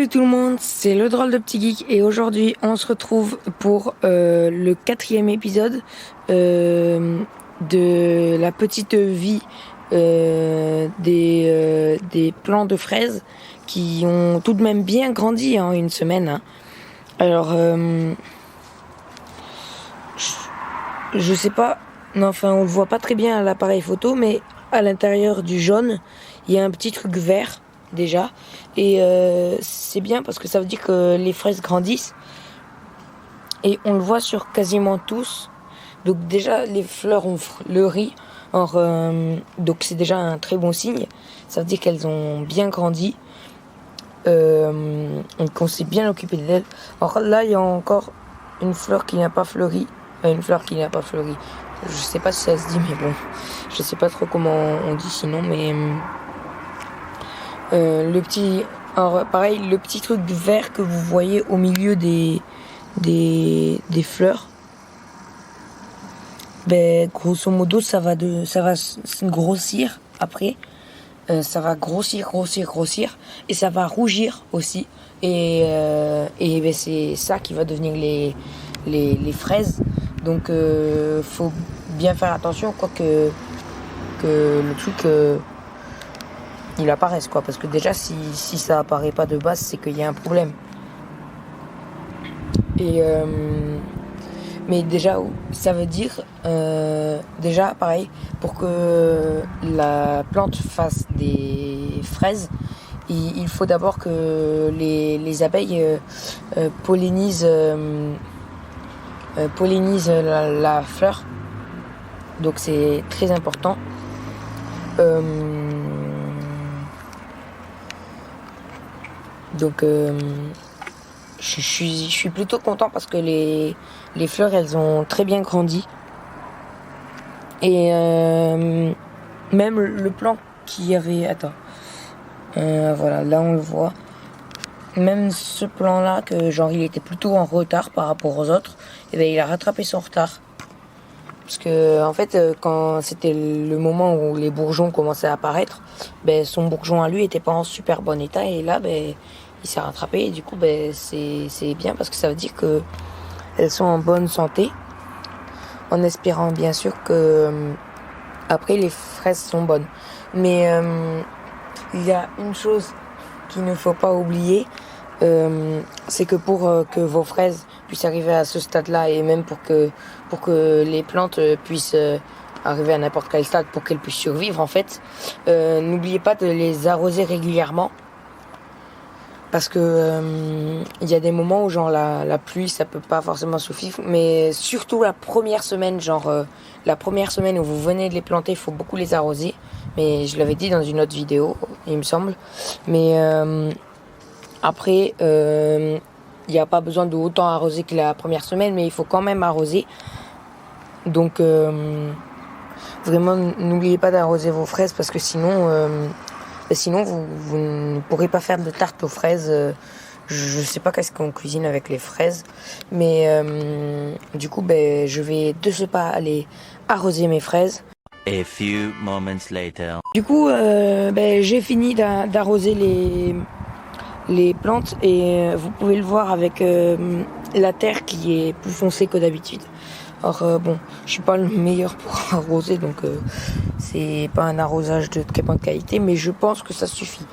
Salut tout le monde, c'est le drôle de petit geek et aujourd'hui on se retrouve pour le 4e épisode de la petite vie des plants de fraises qui ont tout de même bien grandi en une semaine. Hein. Alors je sais pas, non, enfin on le voit pas très bien à l'appareil photo, mais à l'intérieur du jaune il y a un petit truc vert déjà et c'est bien parce que ça veut dire que les fraises grandissent et on le voit sur quasiment tous. Donc déjà les fleurs ont fleuri, donc c'est déjà un très bon signe. Ça veut dire qu'elles ont bien grandi et qu'on s'est bien occupé d'elles. Alors là il y a encore une fleur qui n'a pas fleuri, je sais pas si ça se dit, mais bon, je sais pas trop comment on dit sinon, mais alors pareil, le petit truc vert que vous voyez au milieu des fleurs, ben grosso modo ça va grossir après, ça va grossir et ça va rougir aussi et ben c'est ça qui va devenir les fraises. Donc faut bien faire attention quoi que le truc il apparaisse quoi, parce que déjà si ça apparaît pas de base, c'est qu'il y a un problème. Et mais déjà ça veut dire déjà pareil, pour que la plante fasse des fraises, il faut d'abord que les abeilles pollinisent la fleur, donc c'est très important. Donc je suis plutôt content parce que les fleurs elles ont très bien grandi et même le plant qui avait voilà, là on le voit, même ce plan là que genre il était plutôt en retard par rapport aux autres, et ben il a rattrapé son retard. Parce que en fait, quand c'était le moment où les bourgeons commençaient à apparaître, ben son bourgeon à lui était pas en super bon état, et là ben il s'est rattrapé, et du coup ben c'est bien parce que ça veut dire que elles sont en bonne santé, en espérant bien sûr que après les fraises sont bonnes. Mais il y a une chose qu'il ne faut pas oublier, c'est que pour que vos fraises puissent arriver à ce stade-là, et même pour que les plantes puissent arriver à n'importe quel stade, pour qu'elles puissent survivre en fait, n'oubliez pas de les arroser régulièrement, parce que il y a des moments où genre la pluie ça peut pas forcément suffire, mais surtout la première semaine, la première semaine où vous venez de les planter, il faut beaucoup les arroser. Mais je l'avais dit dans une autre vidéo, il me semble. Mais après, il n'y a pas besoin de autant arroser que la première semaine, mais il faut quand même arroser. Donc vraiment, n'oubliez pas d'arroser vos fraises, parce que sinon vous ne pourrez pas faire de tarte aux fraises. Je sais pas qu'est-ce qu'on cuisine avec les fraises, mais du coup, ben, je vais de ce pas aller arroser mes fraises. A few moments later. Du coup, ben, j'ai fini d'arroser les plantes, et vous pouvez le voir avec la terre qui est plus foncée que d'habitude. Alors bon, je suis pas le meilleur pour arroser, donc c'est pas un arrosage de très bonne qualité, mais je pense que ça suffit.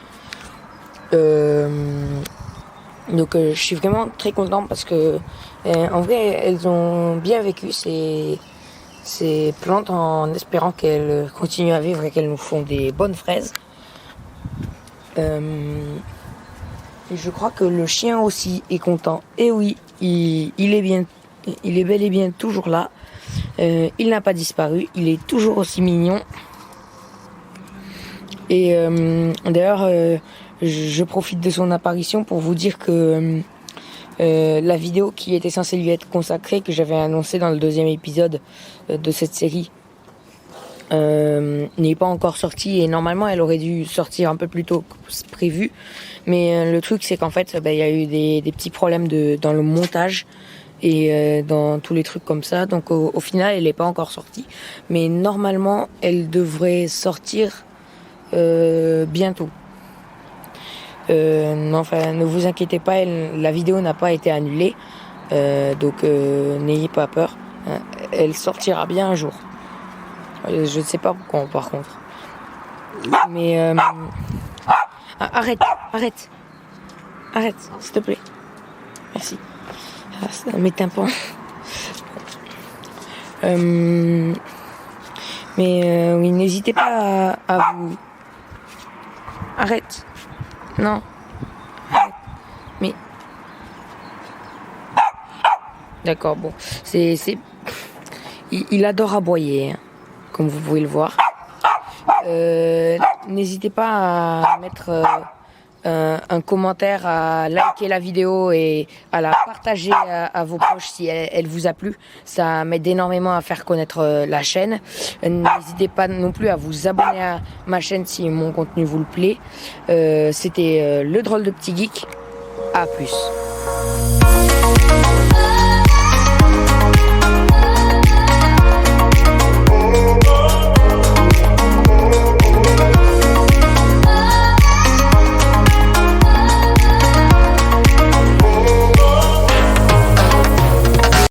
Donc je suis vraiment très content parce que en vrai elles ont bien vécu ces plantes, en espérant qu'elles continuent à vivre et qu'elles nous font des bonnes fraises. Et je crois que le chien aussi est content. Et oui, il est bel et bien toujours là. Il n'a pas disparu. Il est toujours aussi mignon. Et d'ailleurs, je profite de son apparition pour vous dire que la vidéo qui était censée lui être consacrée, que j'avais annoncée dans le 2e épisode de cette série, n'est pas encore sortie, et normalement elle aurait dû sortir un peu plus tôt que prévu. Mais le truc c'est qu'en fait il y a eu des petits problèmes dans le montage et dans tous les trucs comme ça, donc au final elle n'est pas encore sortie, mais normalement elle devrait sortir bientôt. Enfin, ne vous inquiétez pas, la vidéo n'a pas été annulée. Donc n'ayez pas peur. Elle sortira bien un jour. Je ne sais pas quand par contre. Mais arrête, s'il te plaît. Merci. Ça mes tympans. Mais oui, n'hésitez pas à vous. Arrête. Non. Arrête. Mais. D'accord, bon. Il adore aboyer, hein, comme vous pouvez le voir. N'hésitez pas à mettre un commentaire, à liker la vidéo et à la partager à vos proches si elle vous a plu. Ça m'aide énormément à faire connaître la chaîne. N'hésitez pas non plus à vous abonner à ma chaîne si mon contenu vous le plaît. C'était le drôle de petit geek. À plus.